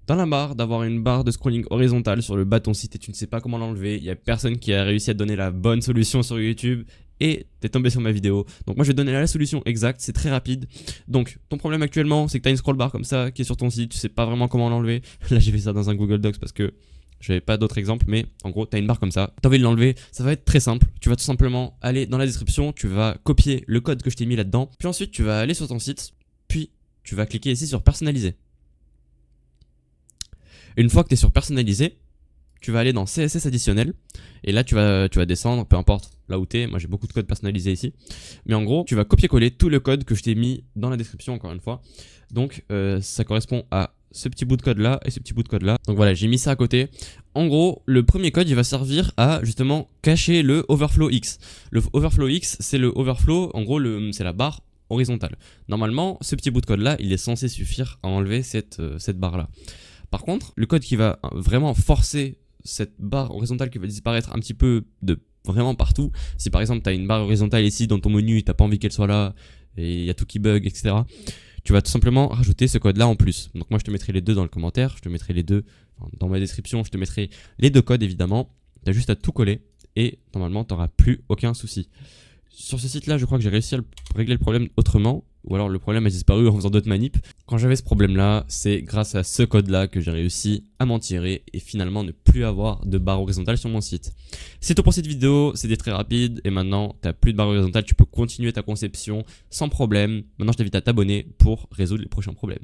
T'en as marre d'avoir une barre de scrolling horizontale sur le bas de ton site et tu ne sais pas comment l'enlever. Il n'y a personne qui a réussi à te donner la bonne solution sur YouTube et t'es tombé sur ma vidéo. Donc moi je vais te donner la solution exacte, c'est très rapide. Donc ton problème actuellement c'est que t'as une scroll bar comme ça qui est sur ton site, tu sais pas vraiment comment l'enlever. Là j'ai fait ça dans un Google Docs parce que j'avais pas d'autres exemples, mais en gros t'as une barre comme ça, t'as envie de l'enlever, ça va être très simple. Tu vas tout simplement aller dans la description, tu vas copier le code que je t'ai mis là-dedans, puis ensuite tu vas aller sur ton site, puis tu vas cliquer ici sur personnaliser. Une fois que tu es sur personnaliser, tu vas aller dans CSS additionnel et là tu vas descendre, peu importe là où tu es. Moi j'ai beaucoup de code personnalisé ici, mais en gros tu vas copier-coller tout le code que je t'ai mis dans la description encore une fois. Donc ça correspond à ce petit bout de code là et ce petit bout de code là. Donc voilà, j'ai mis ça à côté. En gros, le premier code il va servir à justement cacher le overflow X. Le overflow X, c'est le overflow, en gros c'est la barre horizontale. Normalement, ce petit bout de code là, il est censé suffire à enlever cette barre là. Par contre, le code qui va vraiment forcer cette barre horizontale qui va disparaître un petit peu de vraiment partout, si par exemple tu as une barre horizontale ici dans ton menu et tu n'as pas envie qu'elle soit là et il y a tout qui bug, etc., tu vas tout simplement rajouter ce code là en plus. Donc moi je te mettrai les deux dans le commentaire, je te mettrai les deux dans ma description, je te mettrai les deux codes évidemment. Tu as juste à tout coller et normalement tu n'auras plus aucun souci. Sur ce site là je crois que j'ai réussi à régler le problème autrement, ou alors le problème a disparu en faisant d'autres manips. Quand j'avais ce problème là, c'est grâce à ce code là que j'ai réussi à m'en tirer et finalement ne plus avoir de barre horizontale sur mon site. C'est tout pour cette vidéo, c'était très rapide et maintenant tu n'as plus de barre horizontale, tu peux continuer ta conception sans problème. Maintenant je t'invite à t'abonner pour résoudre les prochains problèmes.